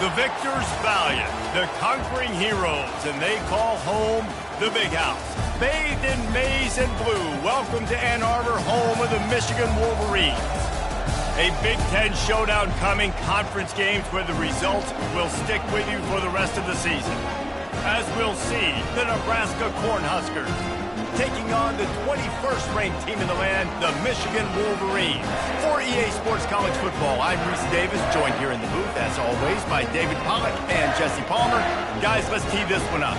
The victors valiant, the conquering heroes, and they call home the Big House. Bathed in maize and blue, welcome to Ann Arbor, home of the Michigan Wolverines. A Big Ten showdown coming, conference games where the results will stick with you for the rest of the season. As we'll see, the Nebraska Cornhuskers taking on the 21st ranked team in the land, the Michigan Wolverines. For EA Sports College Football, I'm Reese Davis, joined here in the booth, as always, by David Pollack and Jesse Palmer. Guys, let's tee this one up.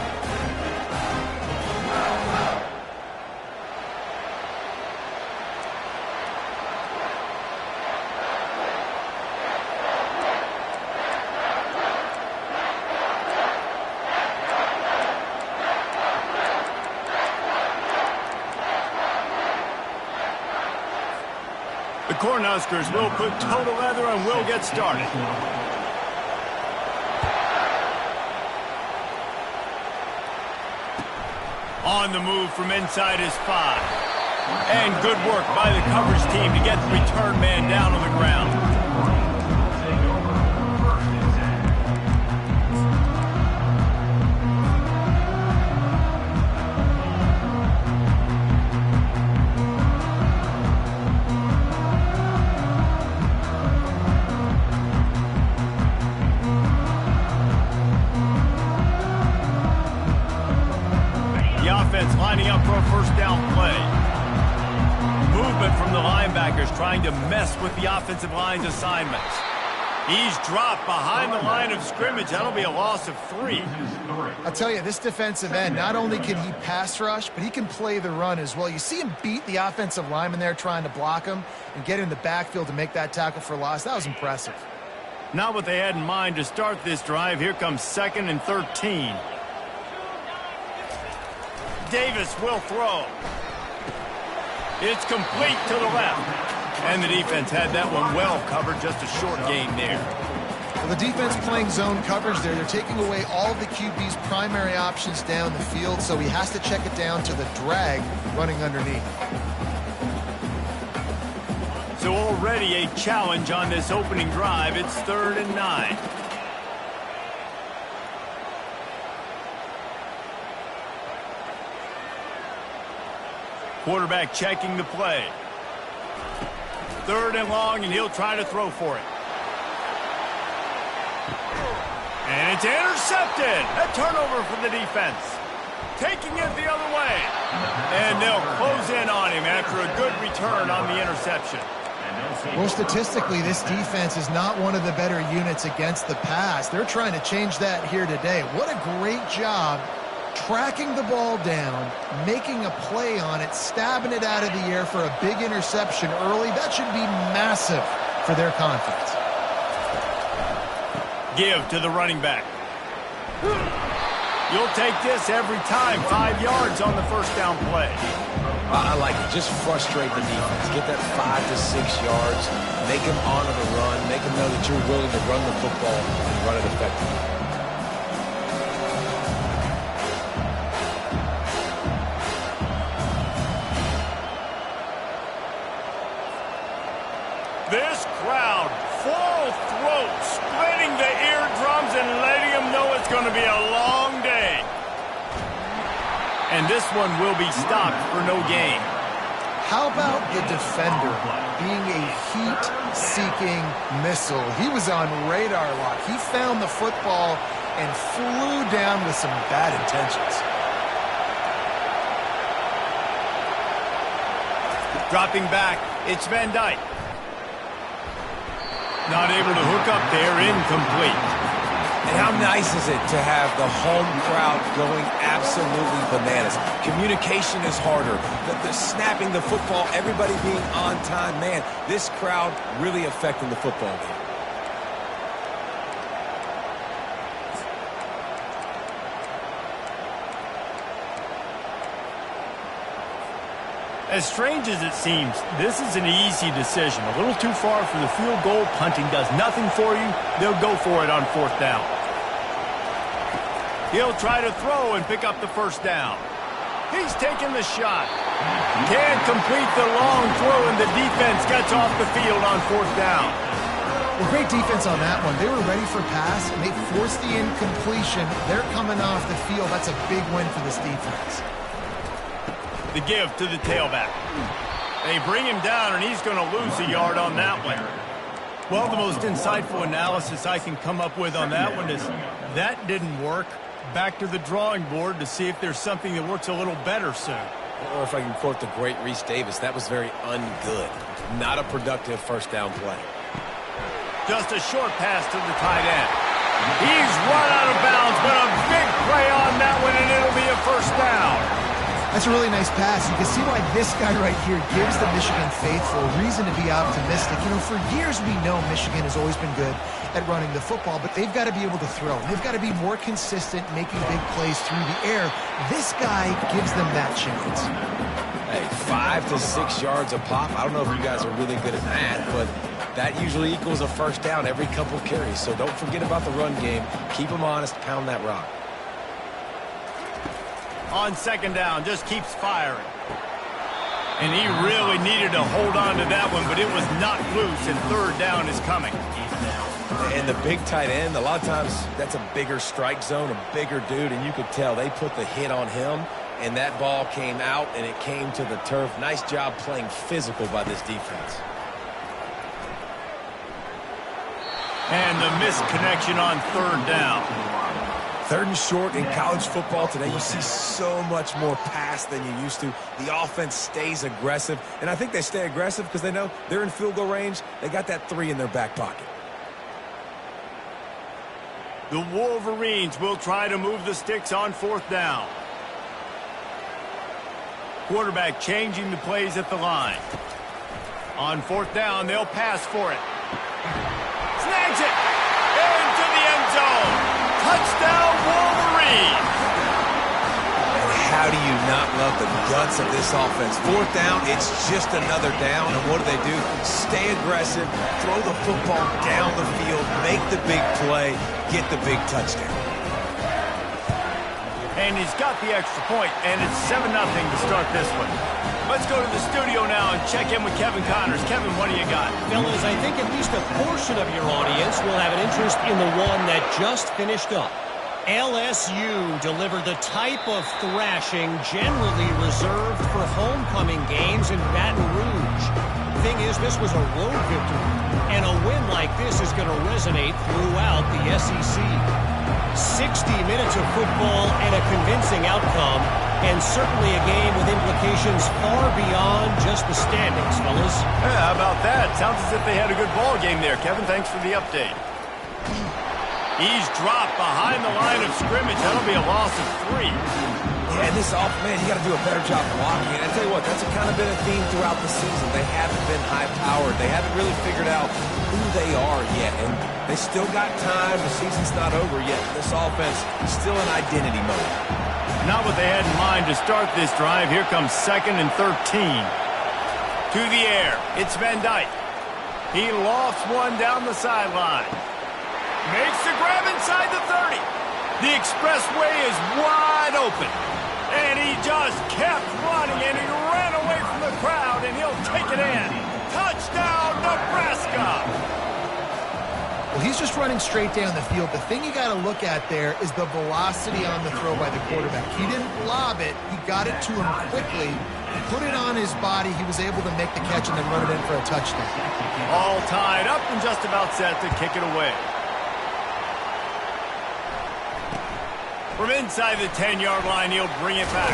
The Cornhuskers will put toe to leather and will get started. On the move from inside his 5. And good work by the coverage team to get the return man down on the ground. Lining up for a first down play. Movement from the linebackers trying to mess with the offensive line's assignments. He's dropped behind the line of scrimmage. That'll be a loss of 3. I'll tell you, this defensive end, not only can he pass rush, but he can play the run as well. You see him beat the offensive lineman there trying to block him and get in the backfield to make that tackle for loss. That was impressive. Not what they had in mind to start this drive. Here comes 2nd and 13. Davis will throw. It's complete to the left. And the defense had that one well covered, just a short gain there. Well, the defense playing zone coverage there. They're taking away all of the QB's primary options down the field, so he has to check it down to the drag running underneath. So already a challenge on this opening drive. It's 3rd and 9. Quarterback checking the play. 3rd and long, and he'll try to throw for it. And it's intercepted. A turnover for the defense. Taking it the other way. And they'll close in on him after a good return on the interception. Well, statistically, this defense is not one of the better units against the pass. They're trying to change that here today. What a great job tracking the ball down, making a play on it, stabbing it out of the air for a big interception early. That should be massive for their confidence. Give to the running back. You'll take this every time. 5 yards on the first down play. I like it. Just frustrate the defense. Get that 5 to 6 yards. Make them honor the run. Make them know that you're willing to run the football and run it effectively. This crowd, full throat, splitting the eardrums and letting them know it's going to be a long day. And this one will be stopped for no gain. How about the defender being a heat-seeking missile? He was on radar lock. He found the football and flew down with some bad intentions. Dropping back, it's Van Dyke. Not able to hook up there, incomplete. And how nice is it to have the home crowd going absolutely bananas? Communication is harder. The snapping the football, everybody being on time. Man, this crowd really affecting the football game. As strange as it seems, this is an easy decision. A little too far for the field goal. Punting does nothing for you. They'll go for it on 4th down. He'll try to throw and pick up the first down. He's taking the shot. Can't complete the long throw, and the defense gets off the field on 4th down. Well, great defense on that one. They were ready for pass, and they forced the incompletion. They're coming off the field. That's a big win for this defense. The give to the tailback. They bring him down, and he's going to lose a yard on that one. Well, the most insightful analysis I can come up with on that one is that didn't work. Back to the drawing board to see if there's something that works a little better soon. Or if I can quote the great Reese Davis, that was very ungood. Not a productive first down play. Just a short pass to the tight end. He's run out of bounds, but a big play on that one, and it'll be a first down. That's a really nice pass. You can see why this guy right here gives the Michigan faithful a reason to be optimistic. You know, for years we know Michigan has always been good at running the football, but they've got to be able to throw. They've got to be more consistent making big plays through the air. This guy gives them that chance. Hey, 5 to 6 yards a pop. I don't know if you guys are really good at that, but that usually equals a first down every couple carries. So don't forget about the run game. Keep them honest. Pound that rock. On second down, just keeps firing. And he really needed to hold on to that one, but it was knocked loose, and third down is coming. And the big tight end, a lot of times that's a bigger strike zone, a bigger dude, and you could tell they put the hit on him, and that ball came out, and it came to the turf. Nice job playing physical by this defense. And the missed connection on third down. Third and short in college football today, you see so much more pass than you used to. The offense stays aggressive, and I think they stay aggressive because they know they're in field goal range. They got that 3 in their back pocket. The Wolverines will try to move the sticks on fourth down. Quarterback changing the plays at the line. On fourth down, they'll pass for it. Snags it! Into the end zone! Touchdown, Wolverines! How do you not love the guts of this offense? Fourth down, it's just another down, and what do? Stay aggressive, throw the football down the field, make the big play, get the big touchdown. And he's got the extra point, and it's 7-0 to start this one. Let's go to the studio now and check in with Kevin Connors. Kevin, what do you got? Fellas, I think at least a portion of your audience will have an interest in the one that just finished up. LSU delivered the type of thrashing generally reserved for homecoming games in Baton Rouge. Thing is, this was a road victory, and a win like this is going to resonate throughout the SEC. 60 minutes of football and a convincing outcome, and certainly a game with implications far beyond just the standings, fellas. Yeah, how about that? Sounds as if they had a good ball game there. Kevin, thanks for the update. He's dropped behind the line of scrimmage. That'll be a loss of 3. Yeah, this man, you got to do a better job blocking. And I tell you what, that's kind of been a theme throughout the season. They haven't been high-powered. They haven't really figured out who they are yet. And they still got time. The season's not over yet. This offense is still in identity mode. Not what they had in mind to start this drive. Here comes 2nd and 13. To the air. It's Van Dyke. He lofts one down the sideline. Makes the grab inside the 30. The expressway is wide open. And he just kept running, and he ran away from the crowd, and he'll take it in. Touchdown, Nebraska! Well, he's just running straight down the field. The thing you got to look at there is the velocity on the throw by the quarterback. He didn't lob it. He got it to him quickly, put it on his body. He was able to make the catch and then run it in for a touchdown. All tied up and just about set to kick it away. From inside the 10-yard line, he'll bring it back.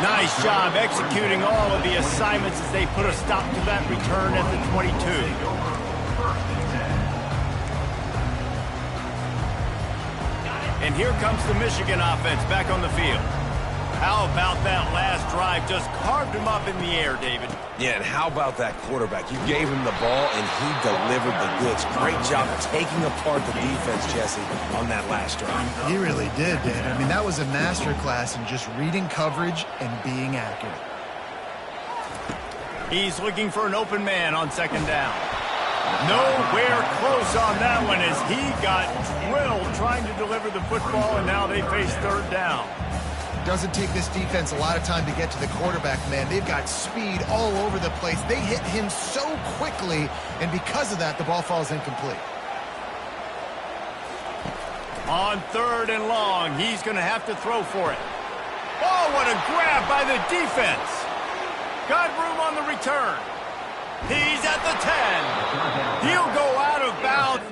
Nice job executing all of the assignments as they put a stop to that return at the 22. And here comes the Michigan offense back on the field. How about that last drive? Just carved him up in the air, David. Yeah, and how about that quarterback? You gave him the ball, and he delivered the goods. Great job taking apart the defense, Jesse, on that last drive. He really did, Dan. I mean, that was a masterclass in just reading coverage and being accurate. He's looking for an open man on second down. Nowhere close on that one as he got drilled trying to deliver the football, and now they face third down. Doesn't take this defense a lot of time to get to the quarterback, man. They've got speed all over the place. They hit him so quickly, and because of that, the ball falls incomplete. On 3rd and long, he's going to have to throw for it. Oh, what a grab by the defense. Got room on the return. He's at the 10. He'll go out of bounds.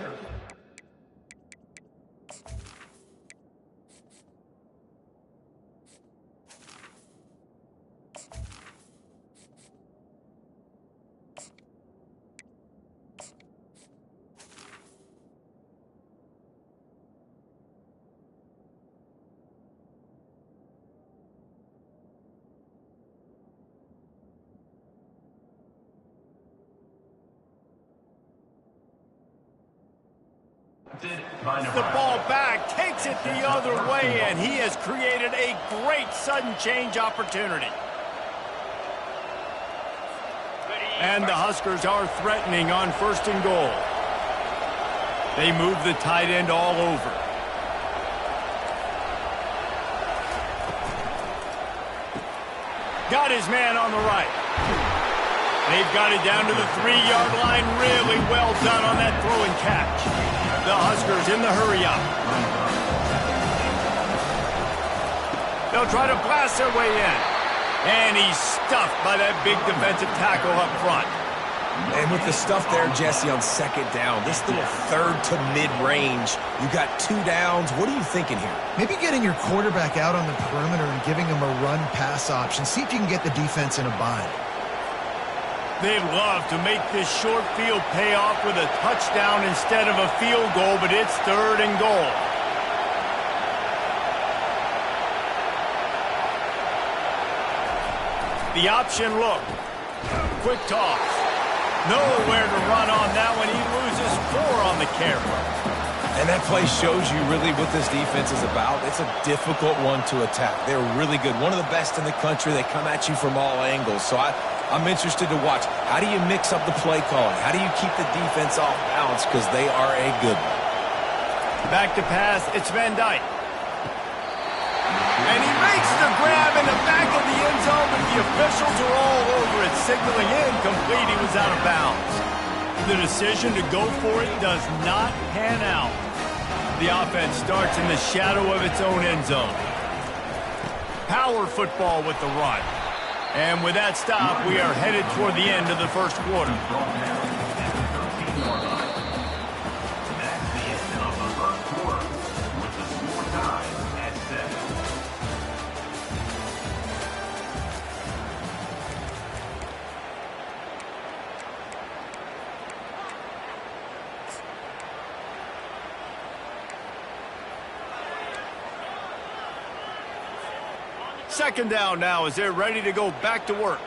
The ball back, takes it the other way, and he has created a great sudden change opportunity. And the Huskers are threatening on 1st and goal. They move the tight end all over. Got his man on the right. They've got it down to the 3-yard line. Really well done on that throw and catch. The Huskers in the hurry-up. They'll try to blast their way in. And he's stuffed by that big defensive tackle up front. And with the stuff there, Jesse, on 2nd down, this little 3rd to mid-range, you got 2 downs. What are you thinking here? Maybe getting your quarterback out on the perimeter and giving him a run-pass option. See if you can get the defense in a bind. They'd love to make this short field pay off with a touchdown instead of a field goal, but it's 3rd and goal. The option look. Quick toss. Nowhere to run on that one. He loses 4 on the carry. And that play shows you really what this defense is about. It's a difficult one to attack. They're really good. One of the best in the country. They come at you from all angles. So I'm interested to watch. How do you mix up the play calling? How do you keep the defense off balance? Because they are a good one. Back to pass. It's Van Dyke. And he makes the grab in the back of the end zone, but the officials are all over it, signaling incomplete. He was out of bounds. The decision to go for it does not pan out. The offense starts in the shadow of its own end zone. Power football with the run. And with that stop, we are headed toward the end of the 1st quarter. Second down now as they're ready to go back to work.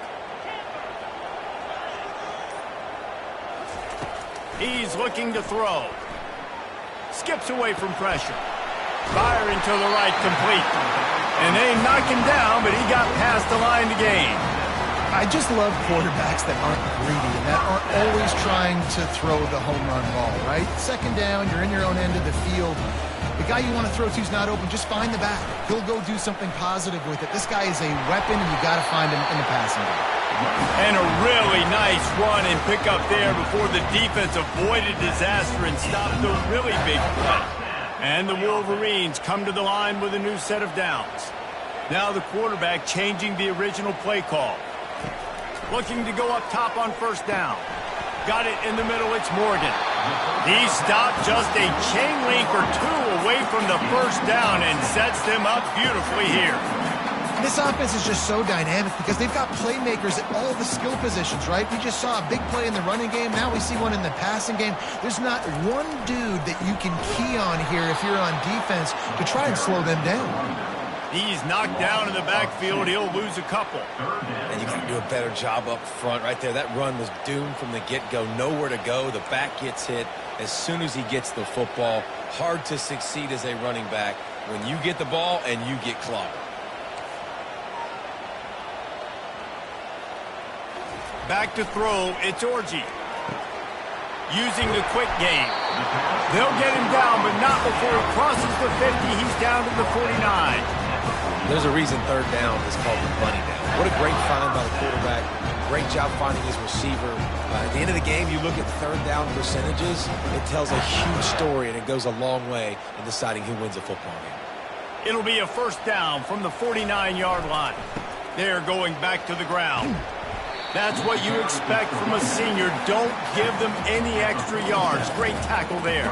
He's looking to throw. Skips away from pressure. Firing to the right, complete. And they knock him down, but he got past the line to gain. I just love quarterbacks that aren't greedy and that aren't always trying to throw the home run ball, right? 2nd down, you're in your own end of the field. The guy you want to throw to is not open. Just find the back. He'll go do something positive with it. This guy is a weapon, and you got to find him in the passing game. And a really nice run and pick up there before the defense avoided disaster and stopped the really big play. And the Wolverines come to the line with a new set of downs. Now the quarterback changing the original play call. Looking to go up top on 1st down. Got it in the middle, it's Morgan. He stopped just a chain link or 2 away from the 1st down and sets them up beautifully here. This offense is just so dynamic because they've got playmakers at all the skill positions, right? We just saw a big play in the running game. Now we see one in the passing game. There's not one dude that you can key on here if you're on defense to try and slow them down. He's knocked down in the backfield. He'll lose a couple. And you got to do a better job up front right there. That run was doomed from the get-go. Nowhere to go. The back gets hit as soon as he gets the football. Hard to succeed as a running back when you get the ball and you get clobbered. Back to throw, it's Orji. Using the quick game. They'll get him down, but not before he crosses the 50. He's down to the 49. There's a reason third down is called the bunny down. What a great find by the quarterback. Great job finding his receiver. At the end of the game, you look at third down percentages. It tells a huge story, and it goes a long way in deciding who wins a football game. It'll be a first down from the 49-yard line. They're going back to the ground. That's what you expect from a senior. Don't give them any extra yards. Great tackle there.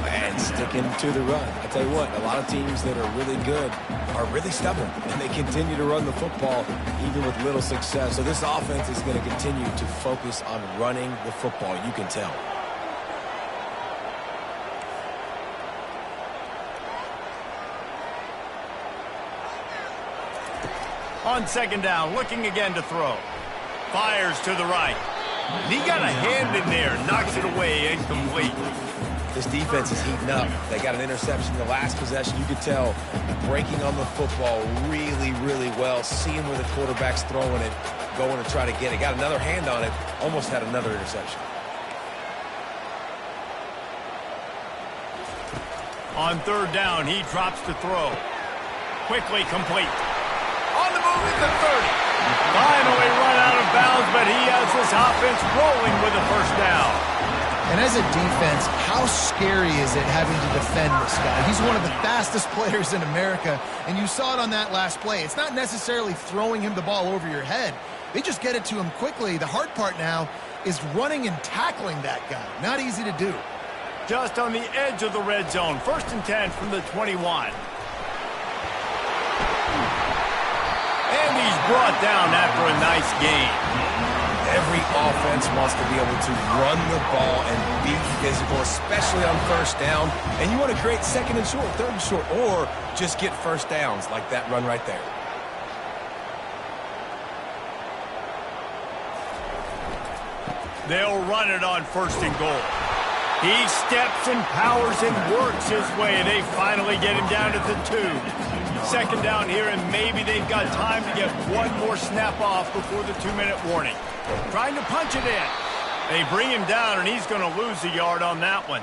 And sticking to the run. I tell you what, a lot of teams that are really good are really stubborn, and they continue to run the football even with little success. So this offense is going to continue to focus on running the football. You can tell. On second down, looking again to throw. Fires to the right. And he got a hand in there, knocks it away, incomplete. This defense is heating up. They got an interception in the last possession. You could tell breaking on the football really, really well, seeing where the quarterback's throwing it, going to try to get it. Got another hand on it, almost had another interception. On third down, he drops to throw. Quickly complete. On the move at the 30. Finally run out of bounds, but he has this offense rolling with a first down. And as a defense, how scary is it having to defend this guy? He's one of the fastest players in America, and you saw it on that last play. It's not necessarily throwing him the ball over your head. They just get it to him quickly. The hard part now is running and tackling that guy. Not easy to do. Just on the edge of the red zone. First and 10 from the 21. And he's brought down after a nice gain. Every offense wants to be able to run the ball and be physical, especially on first down. And you want to create second and short, third and short, or just get first downs like that run right there. They'll run it on first and goal. He steps and powers and works his way. They finally get him down to the 2. Second down here, and maybe they've got time to get one more snap off before the 2-minute warning. Trying to punch it in. They bring him down, and he's going to lose a yard on that one.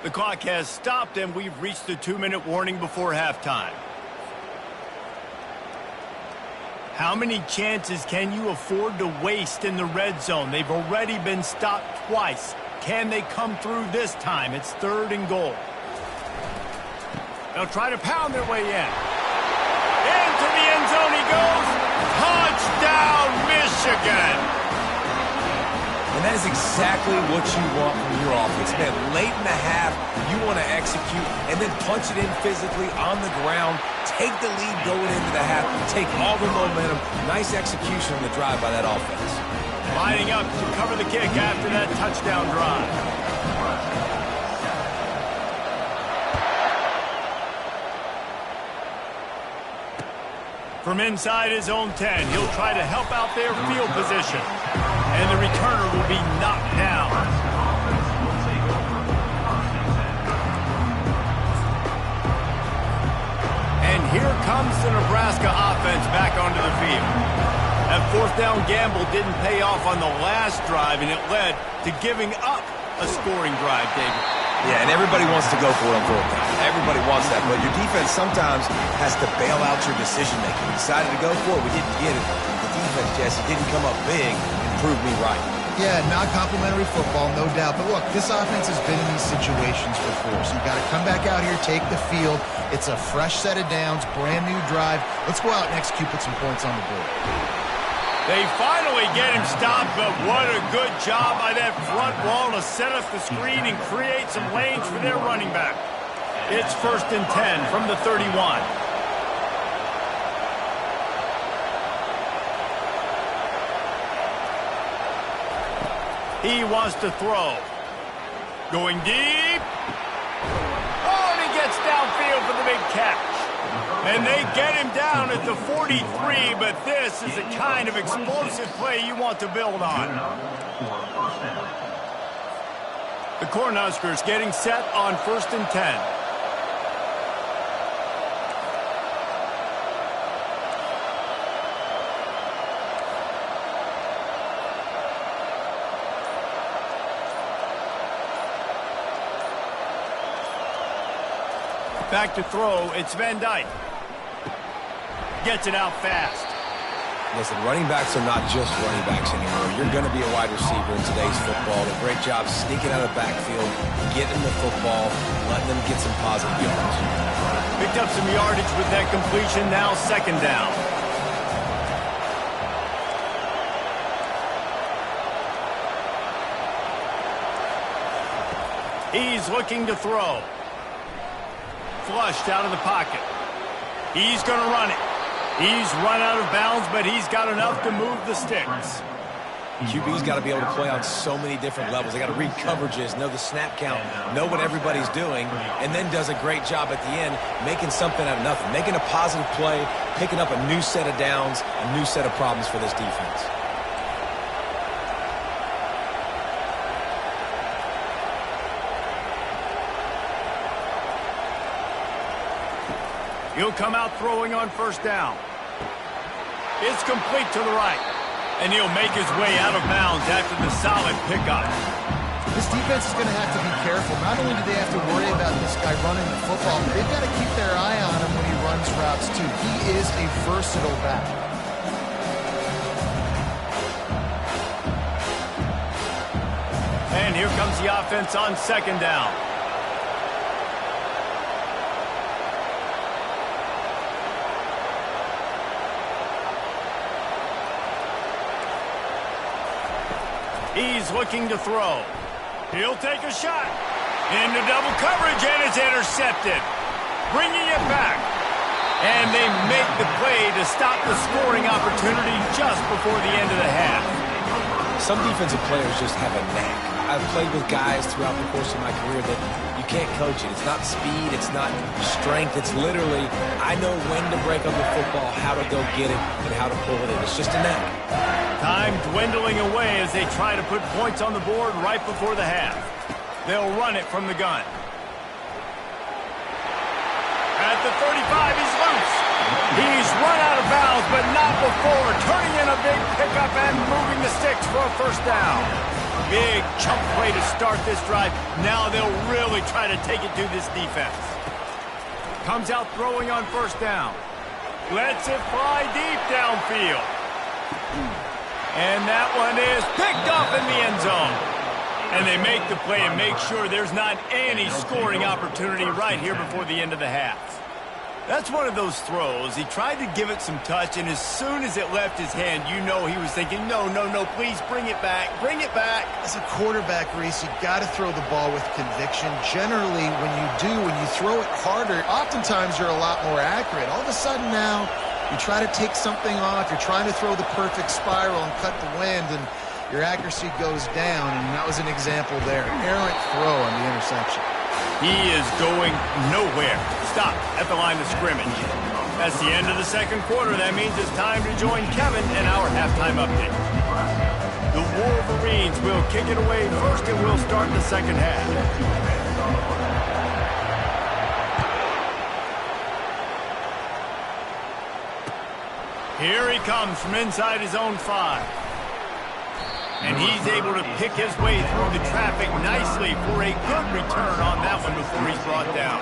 The clock has stopped, and we've reached the 2-minute warning before halftime. How many chances can you afford to waste in the red zone? They've already been stopped twice. Can they come through this time? It's third and goal. They'll try to pound their way in. Into the end zone he goes. Touchdown, Michigan. And that is exactly what you want from your offense. Man, late in the half, you want to execute and then punch it in physically on the ground. Take the lead going into the half. Take all the momentum. Nice execution on the drive by that offense. Lining up to cover the kick after that touchdown drive. From inside his own 10, he'll try to help out their field position. And the returner will be knocked down. And here comes the Nebraska offense back onto the field. That fourth down gamble didn't pay off on the last drive, and it led to giving up a scoring drive, David. Yeah, and everybody wants to go for it on fourth down. Everybody wants that, but your defense sometimes has to bail out your decision-making. We decided to go for it. We didn't get it. The defense, Jesse, didn't come up big and prove me right. Yeah, not complimentary football, no doubt. But look, this offense has been in these situations before, so you got to come back out here, take the field. It's a fresh set of downs, brand new drive. Let's go out and execute, put some points on the board. They finally get him stopped, but what a good job by that front wall to set up the screen and create some lanes for their running back. It's first and 10 from the 31. He wants to throw. Going deep. Oh, and he gets downfield for the big catch. And they get him down at the 43, but this is the kind of explosive play you want to build on. The Cornhuskers getting set on first and 10. Back to throw, it's Van Dyke. Gets it out fast. Listen, running backs are not just running backs anymore. You're going to be a wide receiver in today's football. A great job sneaking out of the backfield, getting the football, letting them get some positive yards. Picked up some yardage with that completion. Now second down. He's looking to throw. Flushed out of the pocket. He's going to run it. He's run out of bounds, but he's got enough to move the sticks. QB's got to be able to play on so many different levels. They got to read coverages, know the snap count, know what everybody's doing, and then does a great job at the end making something out of nothing, making a positive play, picking up a new set of downs, a new set of problems for this defense. He'll come out throwing on first down. It's complete to the right. And he'll make his way out of bounds after the solid pickup. This defense is going to have to be careful. Not only do they have to worry about this guy running the football, but they've got to keep their eye on him when he runs routes too. He is a versatile back. And here comes the offense on second down. He's looking to throw. He'll take a shot. Into double coverage, and it's intercepted. Bringing it back. And they make the play to stop the scoring opportunity just before the end of the half. Some defensive players just have a knack. I've played with guys throughout the course of my career that you can't coach it. It's not speed. It's not strength. It's literally, I know when to break up the football, how to go get it, and how to pull it in. It's just a knack. Time dwindling away as they try to put points on the board right before the half. They'll run it from the gun. At the 35, he's loose. He's run out of bounds, but not before turning in a big pickup and moving the sticks for a first down. Big chunk play to start this drive. Now they'll really try to take it to this defense. Comes out throwing on first down. Lets it fly deep downfield. And that one is picked up in the end zone. And they make the play and make sure there's not any scoring opportunity right here before the end of the half. That's one of those throws. He tried to give it some touch, and as soon as it left his hand, you know he was thinking, no, please bring it back, bring it back. As a quarterback, Reese, you've got to throw the ball with conviction. Generally, when you throw it harder, oftentimes you're a lot more accurate. All of a sudden now, you try to take something off, you're trying to throw the perfect spiral and cut the wind, and your accuracy goes down, and that was an example there. Errant throw on the interception. He is going nowhere. Stop at the line of scrimmage. That's the end of the second quarter. That means it's time to join Kevin in our halftime update. The Wolverines will kick it away first, and we'll start the second half. Here he comes from inside his own 5. And he's able to pick his way through the traffic nicely for a good return on that one before he's brought down.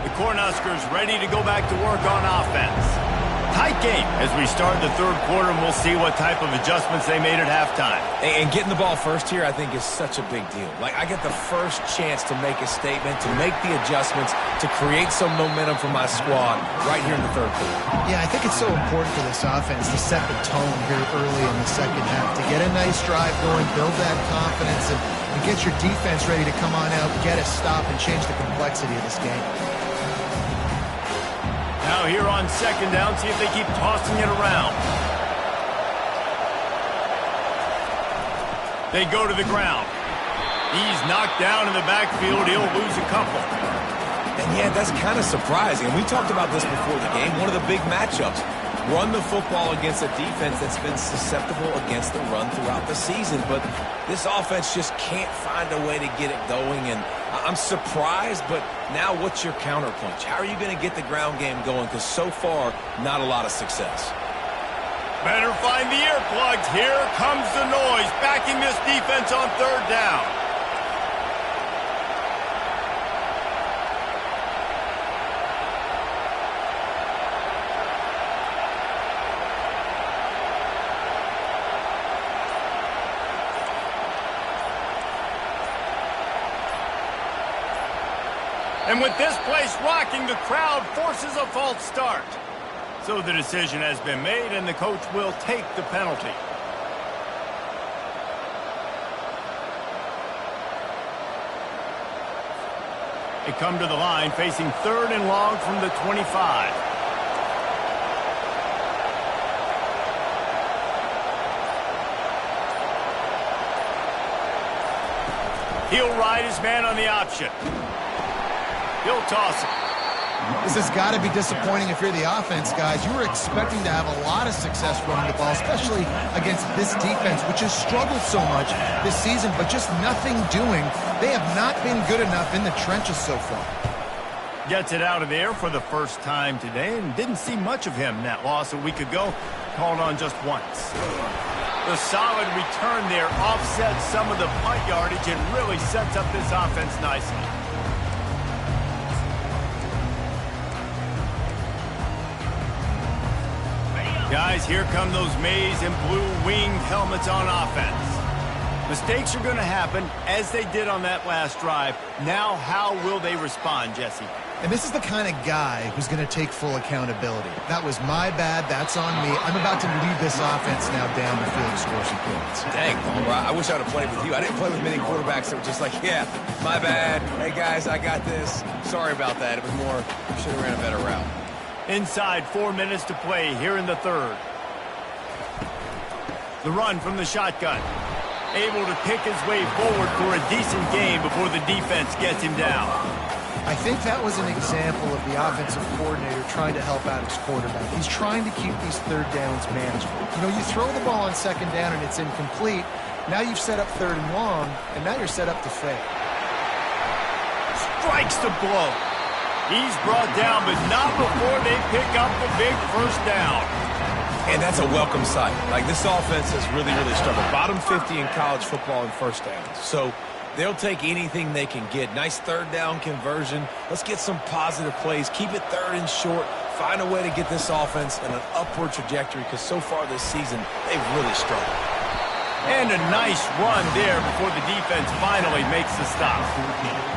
The Cornhuskers ready to go back to work on offense. Tight game as we start the third quarter, and we'll see what type of adjustments they made at halftime. And getting the ball first here, I think, is such a big deal. Like, I get the first chance to make a statement, to make the adjustments, to create some momentum for my squad right here in the third quarter. Yeah, I think it's so important for this offense to set the tone here early in the second half, to get a nice drive going, build that confidence, and get your defense ready to come on out, get a stop, and change the complexity of this game. Now here on second down, see if they keep tossing it around. They go to the ground. He's knocked down in the backfield. He'll lose a couple. And yeah, that's kind of surprising. We talked about this before the game. One of the big matchups. Run the football against a defense that's been susceptible against the run throughout the season. But this offense just can't find a way to get it going. And I'm surprised, but now what's your counterpunch? How are you going to get the ground game going? Because so far, not a lot of success. Better find the earplugs. Here comes the noise, backing this defense on third down. And with this place rocking, the crowd forces a false start. So the decision has been made, and the coach will take the penalty. They come to the line facing 3rd and long from the 25. He'll ride his man on the option. He'll toss it. This has got to be disappointing if you're the offense, guys. You were expecting to have a lot of success running the ball, especially against this defense, which has struggled so much this season, but just nothing doing. They have not been good enough in the trenches so far. Gets it out of there for the first time today, and didn't see much of him in that loss a week ago. Called on just once. The solid return there offsets some of the punt yardage and really sets up this offense nicely. Guys, here come those maize and blue winged helmets on offense. Mistakes are going to happen, as they did on that last drive. Now, how will they respond, Jesse? And this is the kind of guy who's going to take full accountability. That was my bad. That's on me. I'm about to lead this offense now down the field to score some points. Dang, Palmer, I wish I would have played with you. I didn't play with many quarterbacks that were just like, yeah, my bad. Hey, guys, I got this. Sorry about that. It was more, should have ran a better route. Inside 4 minutes to play here in the 3rd. The run from the shotgun. Able to pick his way forward for a decent game before the defense gets him down. I think that was an example of the offensive coordinator trying to help out his quarterback. He's trying to keep these 3rd downs manageable. You know, you throw the ball on 2nd down and it's incomplete. Now you've set up 3rd and long, and now you're set up to fail. Strikes the blow. He's brought down, but not before they pick up the big first down. And that's a welcome sight. Like, this offense has really struggled. Bottom 50 in college football in first downs. So they'll take anything they can get. Nice 3rd down conversion. Let's get some positive plays. Keep it 3rd and short. Find a way to get this offense in an upward trajectory, because so far this season, they've really struggled. And a nice run there before the defense finally makes the stop.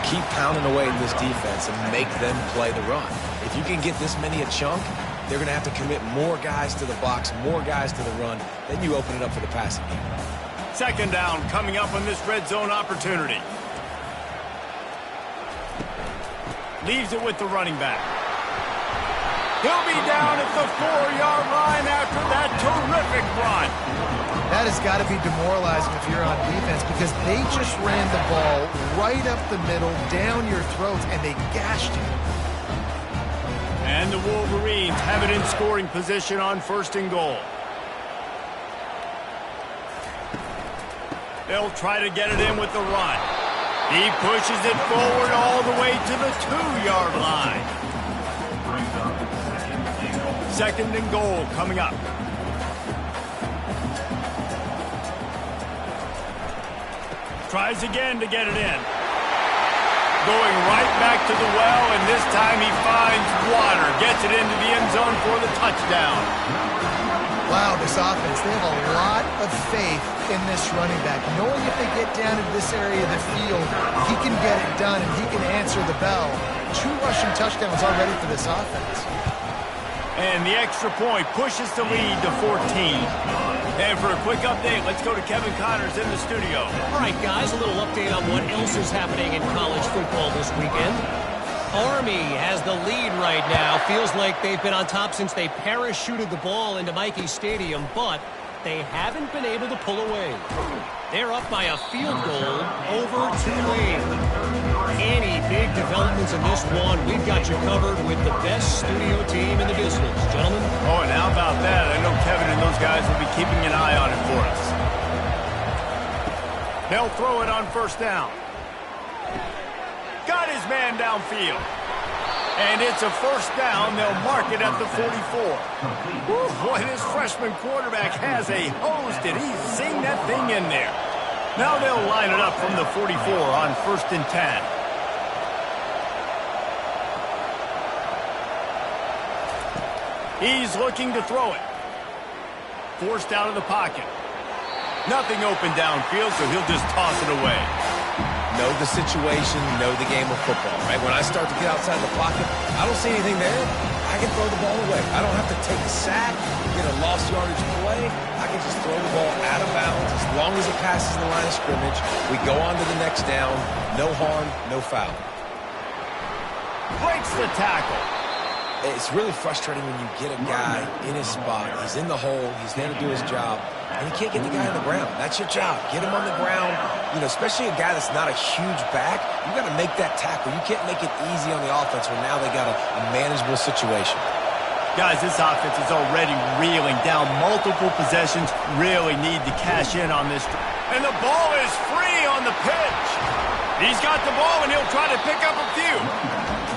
Keep pounding away at this defense and make them play the run. If you can get this many a chunk, they're going to have to commit more guys to the box, more guys to the run. Then you open it up for the passing game. 2nd down coming up on this red zone opportunity. Leaves it with the running back. He'll be down at the 4-yard line after that terrific run. That has got to be demoralizing if you're on defense, because they just ran the ball right up the middle, down your throats, and they gashed you. And the Wolverines have it in scoring position on 1st and goal. They'll try to get it in with the run. He pushes it forward all the way to the 2-yard line. 2nd and goal coming up. Tries again to get it in. Going right back to the well, and this time he finds water. Gets it into the end zone for the touchdown. Wow, this offense, they have a lot of faith in this running back. Knowing if they get down into this area of the field, he can get it done and he can answer the bell. 2 rushing touchdowns already for this offense. And the extra point pushes the lead to 14. And for a quick update, let's go to Kevin Connors in the studio. All right, guys, a little update on what else is happening in college football this weekend. Army has the lead right now. Feels like they've been on top since they parachuted the ball into Michie Stadium, but they haven't been able to pull away. They're up by a field goal over Tulane. Any big developments in this one, we've got you covered with the best studio team in the business. Gentlemen? Oh, and how about that? I know Kevin and those guys will be keeping an eye on it for us. They'll throw it on 1st down. Got his man downfield. And it's a 1st down. They'll mark it at the 44. Whew, boy, this freshman quarterback has a hose. Did he sing that thing in there? Now they'll line it up from the 44 on 1st and 10. He's looking to throw it. Forced out of the pocket. Nothing open downfield, so he'll just toss it away. Know the situation, know the game of football, right? When I start to get outside the pocket, I don't see anything there. I can throw the ball away. I don't have to take a sack, get a lost yardage play. I can just throw the ball out of bounds. As long as it passes the line of scrimmage, we go on to the next down. No harm, no foul. Breaks the tackle. It's really frustrating when you get a guy in his spot. He's in the hole. He's there to do his job. And you can't get the guy on the ground. That's your job. Get him on the ground. You know, especially a guy that's not a huge back. You got to make that tackle. You can't make it easy on the offense when now they got a manageable situation. Guys, this offense is already reeling down multiple possessions. Really need to cash in on this. And the ball is free on the pitch. He's got the ball, and he'll try to pick up a few.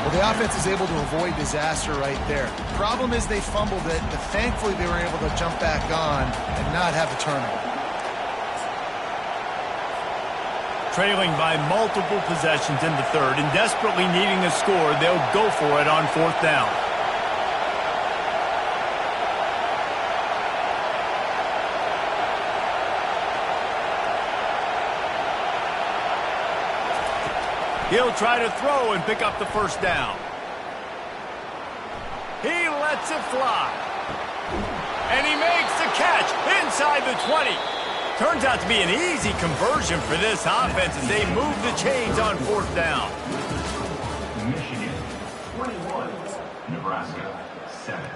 Well, the offense is able to avoid disaster right there. Problem is they fumbled it, but thankfully they were able to jump back on and not have a turnover. Trailing by multiple possessions in the third and desperately needing a score, they'll go for it on fourth down. He'll try to throw and pick up the first down. He lets it fly. And he makes the catch inside the 20. Turns out to be an easy conversion for this offense as they move the chains on fourth down. Michigan, 21. Nebraska, 7.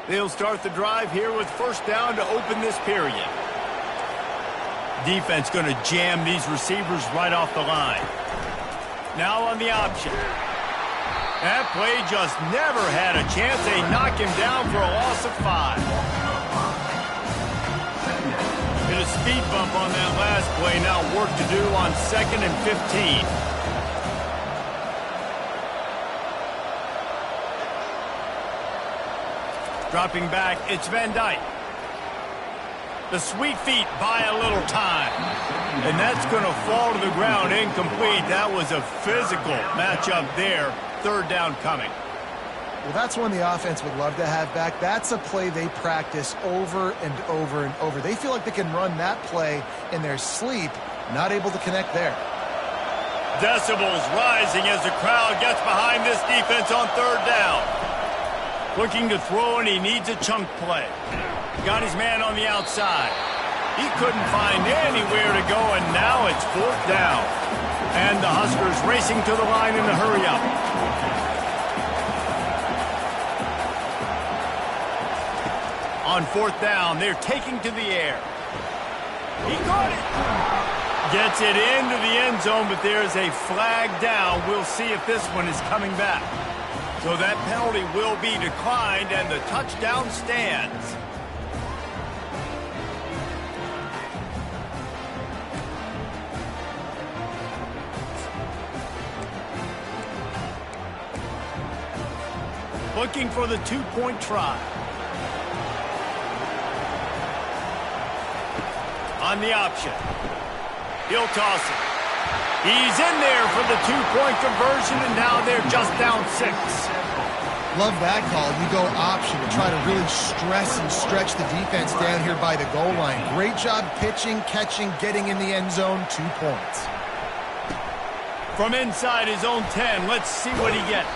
They'll start the drive here with first down to open this period. Defense going to jam these receivers right off the line. Now on the option. That play just never had a chance. They knock him down for a loss of 5. Hit a speed bump on that last play. Now work to do on 2nd and 15. Dropping back, it's Van Dyke. The sweet feet buy a little time. And that's going to fall to the ground incomplete. That was a physical matchup there. Third down coming. Well, that's one the offense would love to have back. That's a play they practice over and over and over. They feel like they can run that play in their sleep, not able to connect there. Decibels rising as the crowd gets behind this defense on third down. Looking to throw, and he needs a chunk play. Got his man on the outside. He couldn't find anywhere to go, and now it's fourth down. And the Huskers racing to the line in a hurry-up. On fourth down, they're taking to the air. He caught it. Gets it into the end zone, but there's a flag down. We'll see if this one is coming back. So that penalty will be declined, and the touchdown stands. Looking for the two-point try. On the option. He'll toss it. He's in there for the two-point conversion, and now they're just down 6. Love that call. You go option to try to really stress and stretch the defense down here by the goal line. Great job pitching, catching, getting in the end zone. 2 points. From inside his own 10, let's see what he gets.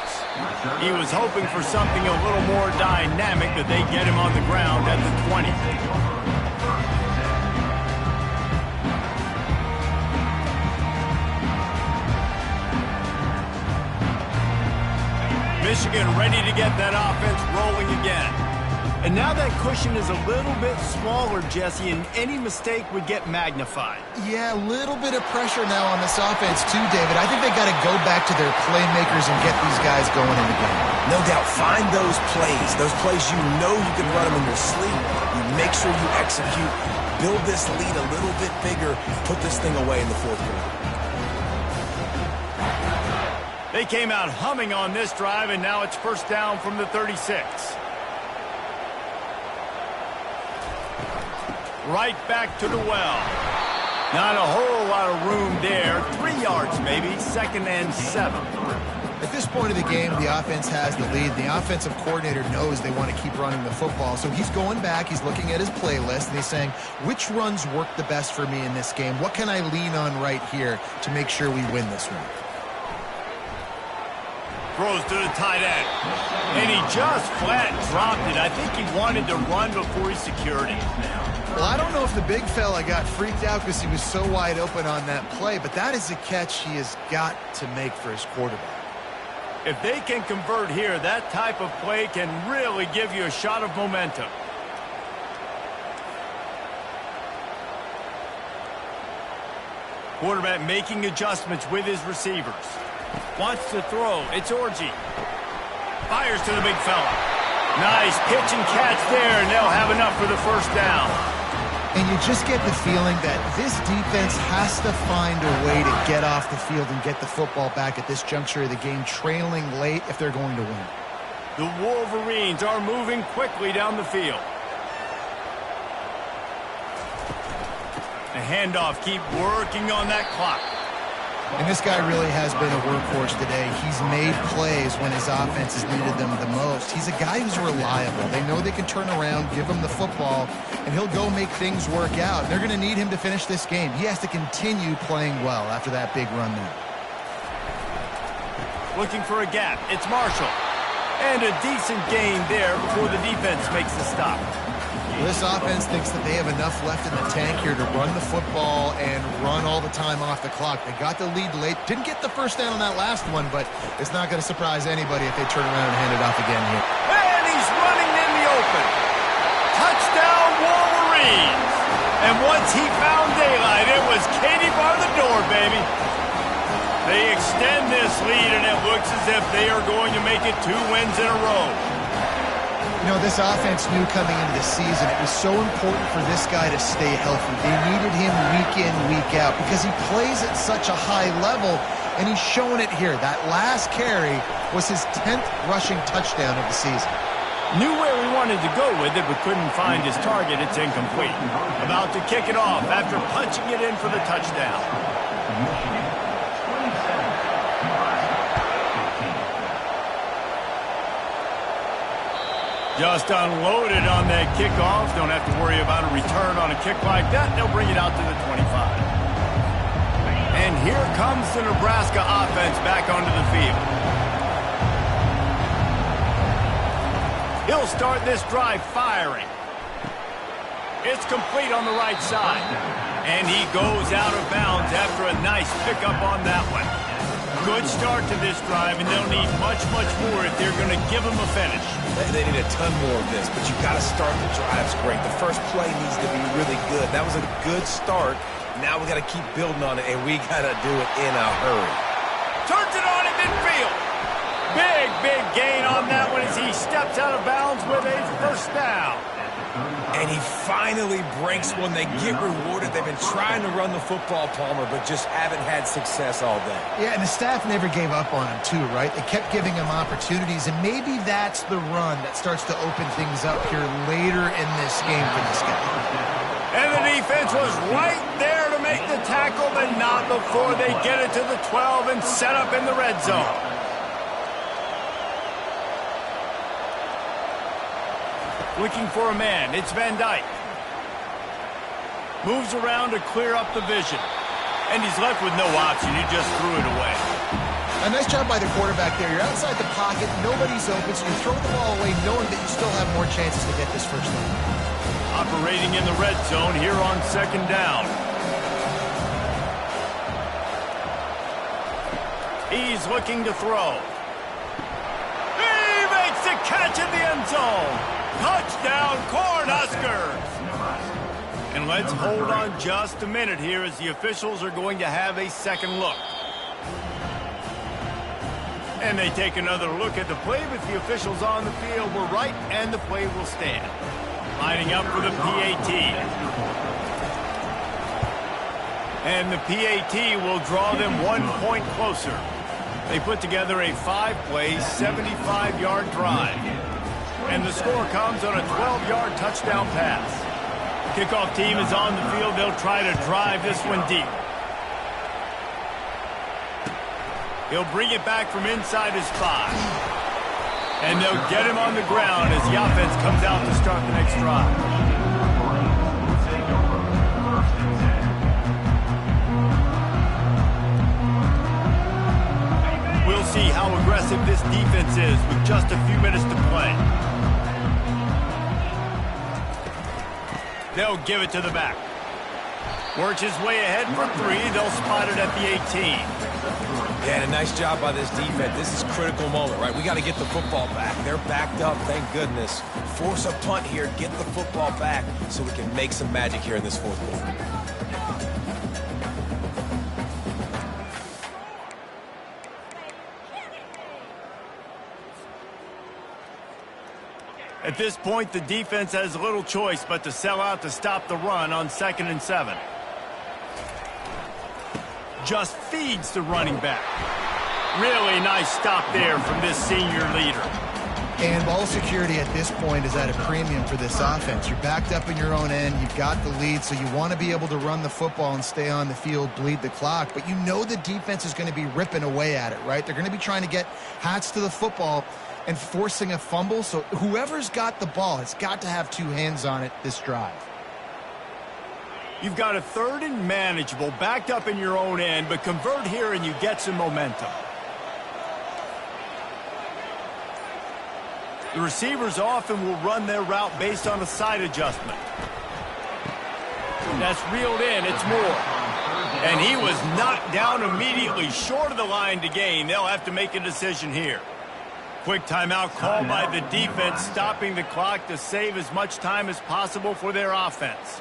He was hoping for something a little more dynamic, but they get him on the ground at the 20. Michigan ready to get that offense rolling again. And now that cushion is a little bit smaller, Jesse, and any mistake would get magnified. Yeah, a little bit of pressure now on this offense too, David. I think they got to go back to their playmakers and get these guys going in the game. No doubt, find those plays you know you can run them in your sleep. You make sure you execute, build this lead a little bit bigger, put this thing away in the fourth quarter. They came out humming on this drive, and now it's first down from the 36. Right back to the well. Not a whole lot of room there. 3 yards maybe, 2nd and 7. At this point of the game, the offense has the lead. The offensive coordinator knows they want to keep running the football. So he's going back, he's looking at his playlist, and he's saying, which runs work the best for me in this game? What can I lean on right here to make sure we win this one? Throws to the tight end. And he just flat dropped it. I think he wanted to run before he secured it. Well, I don't know if the big fella got freaked out because he was so wide open on that play, but that is a catch he has got to make for his quarterback. If they can convert here, that type of play can really give you a shot of momentum. Quarterback making adjustments with his receivers. Wants to throw. It's Orji. Fires to the big fella. Nice pitch and catch there, and they'll have enough for the first down. And you just get the feeling that this defense has to find a way to get off the field and get the football back at this juncture of the game, trailing late if they're going to win. The Wolverines are moving quickly down the field. The handoff, keep working on that clock. And this guy really has been a workhorse today. He's made plays when his offense has needed them the most. He's a guy who's reliable. They know they can turn around, give him the football, and he'll go make things work out. They're going to need him to finish this game. He has to continue playing well after that big run there. Looking for a gap. It's Marshall. And a decent gain there before the defense makes the stop. This offense thinks that they have enough left in the tank here to run the football and run all the time off the clock. They got the lead late. Didn't get the first down on that last one, but it's not going to surprise anybody if they turn around and hand it off again here. And he's running in the open. Touchdown, Wolverines. And once he found daylight, it was Katie bar the door, baby. They extend this lead, and it looks as if they are going to make it 2 wins in a row. You know, this offense knew coming into the season it was so important for this guy to stay healthy. They needed him week in, week out because he plays at such a high level, and he's showing it here. That last carry was his 10th rushing touchdown of the season. Knew where we wanted to go with it, but couldn't find his target. It's incomplete. About to kick it off after punching it in for the touchdown. Just unloaded on that kickoff. Don't have to worry about a return on a kick like that. They'll bring it out to the 25. And here comes the Nebraska offense back onto the field. He'll start this drive firing. It's complete on the right side. And he goes out of bounds after a nice pickup on that one. Good start to this drive, and they'll need much, much more if they're going to give them a finish. They need a ton more of this, but you got to start the drives great. The first play needs to be really good. That was a good start. Now we got to keep building on it, and we got to do it in a hurry. Turns it on in midfield. Big, big gain on that one as he steps out of bounds with a first down. And he finally breaks one. They get rewarded. They've been trying to run the football, Palmer, but just haven't had success all day. Yeah, and the staff never gave up on him, too, right? They kept giving him opportunities, and maybe that's the run that starts to open things up here later in this game for this guy. And the defense was right there to make the tackle, but not before they get it to the 12 and set up in the red zone. Looking for a man. It's Van Dyke. Moves around to clear up the vision. And he's left with no option. He just threw it away. A nice job by the quarterback there. You're outside the pocket. Nobody's open, so you throw the ball away knowing that you still have more chances to get this first down. Operating in the red zone here on second down. He's looking to throw. He makes the catch in the end zone. Touchdown, Cornhuskers! And let's hold on just a minute here as the officials are going to have a second look. And they take another look at the play, but the officials on the field were right, and the play will stand. Lining up for the PAT. And the PAT will draw them 1 point closer. They put together a 5-play, 75-yard drive. And the score comes on a 12-yard touchdown pass. The kickoff team is on the field. They'll try to drive this one deep. He'll bring it back from inside his 5. And they'll get him on the ground as the offense comes out to start the next drive. We'll see how aggressive this defense is with just a few minutes to play. They'll give it to the back. Works his way ahead for 3. They'll spot it at the 18. Yeah, and a nice job by this defense. This is a critical moment, right? We got to get the football back. They're backed up, thank goodness. Force a punt here, get the football back so we can make some magic here in this fourth quarter. At this point, the defense has little choice but to sell out to stop the run on 2nd and 7. Just feeds the running back. Really nice stop there from this senior leader. And ball security at this point is at a premium for this offense. You're backed up in your own end. You've got the lead, so you want to be able to run the football and stay on the field, bleed the clock. But you know the defense is going to be ripping away at it, right? They're going to be trying to get hats to the football and forcing a fumble. So whoever's got the ball has got to have 2 hands on it this drive. You've got a 3rd and manageable, backed up in your own end, but convert here and you get some momentum. The receivers often will run their route based on a side adjustment. That's reeled in. It's Moore. And he was knocked down immediately short of the line to gain. They'll have to make a decision here. Quick timeout called by the defense, stopping the clock to save as much time as possible for their offense.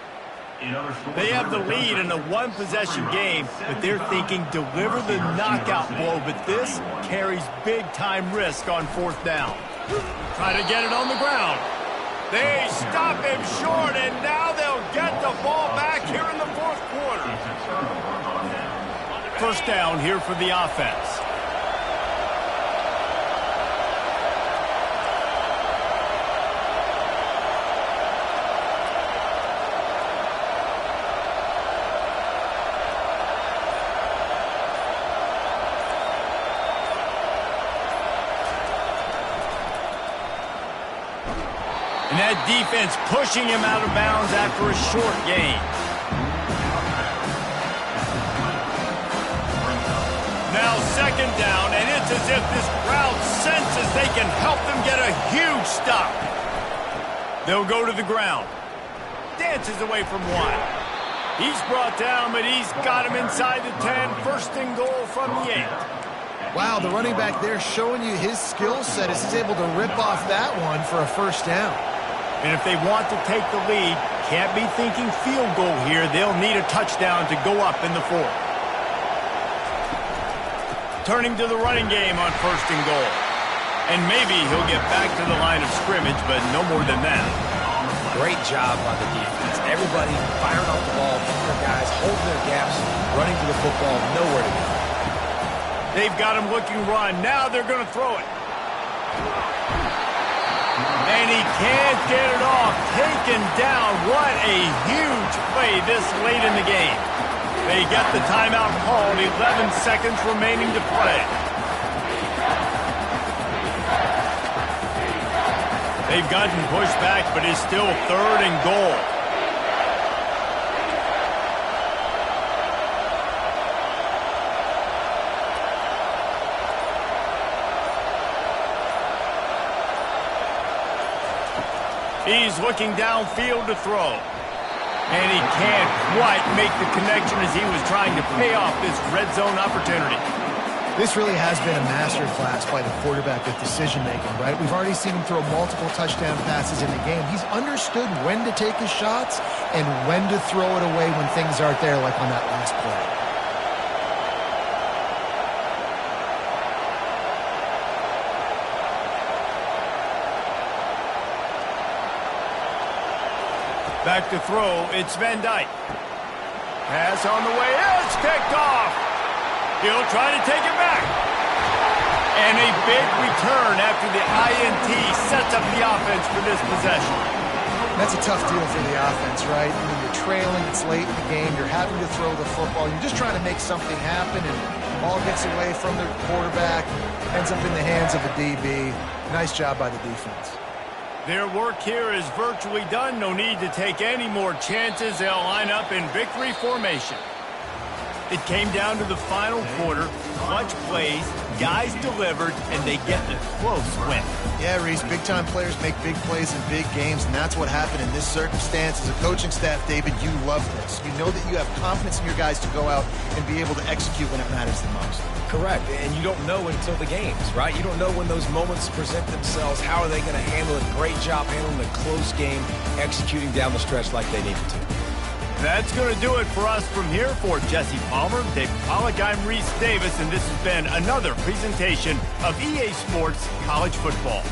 They have the lead in a 1-possession game, but they're thinking deliver the knockout blow, but this carries big-time risk on 4th down. Try to get it on the ground. They stop him short, and now they'll get the ball back here in the 4th quarter. 1st down here for the offense. And that defense pushing him out of bounds after a short gain. Now 2nd down, and it's as if this crowd senses they can help them get a huge stop. They'll go to the ground. Dances away from 1. He's brought down, but he's got him inside the 10. 1st and goal from the 8. Wow, the running back there showing you his skill set as he's able to rip off that one for a 1st down. And if they want to take the lead, can't be thinking field goal here. They'll need a touchdown to go up in the 4th. Turning to the running game on 1st and goal. And maybe he'll get back to the line of scrimmage, but no more than that. Great job by the defense. Everybody firing off the ball, their guys holding their gaps, running to the football, nowhere to go. They've got him looking run. Now they're going to throw it. And he can't get it off. Taken down. What a huge play this late in the game. They get the timeout called. 11 seconds remaining to play. They've gotten pushed back, but it's still 3rd and goal. He's looking downfield to throw. And he can't quite make the connection as he was trying to pay off this red zone opportunity. This really has been a masterclass by the quarterback with decision-making, right? We've already seen him throw multiple touchdown passes in the game. He's understood when to take his shots and when to throw it away when things aren't there, like on that last play. Back to throw, it's Van Dyke. Pass on the way, it's picked off. He'll try to take it back. And a big return after the INT sets up the offense for this possession. That's a tough deal for the offense, right? I mean, you're trailing, it's late in the game, you're having to throw the football, you're just trying to make something happen, and Ball gets away from the quarterback, ends up in the hands of a DB. Nice job by the defense. Their work here is virtually done. No need to take any more chances. They'll line up in victory formation. It came down to the final quarter. Clutch plays, guys delivered, and they get a close win. Yeah, Reese, big-time players make big plays in big games, and that's what happened in this circumstance. As a coaching staff, David, you love this. You know that you have confidence in your guys to go out and be able to execute when it matters the most. Correct, and you don't know until the games, right? You don't know when those moments present themselves. How are they going to handle it? Great job handling a close game, executing down the stretch like they needed to. That's going to do it for us from here. For Jesse Palmer, Dave Pollack, I'm Reese Davis, and this has been another presentation of EA Sports College Football.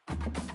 Nebraska.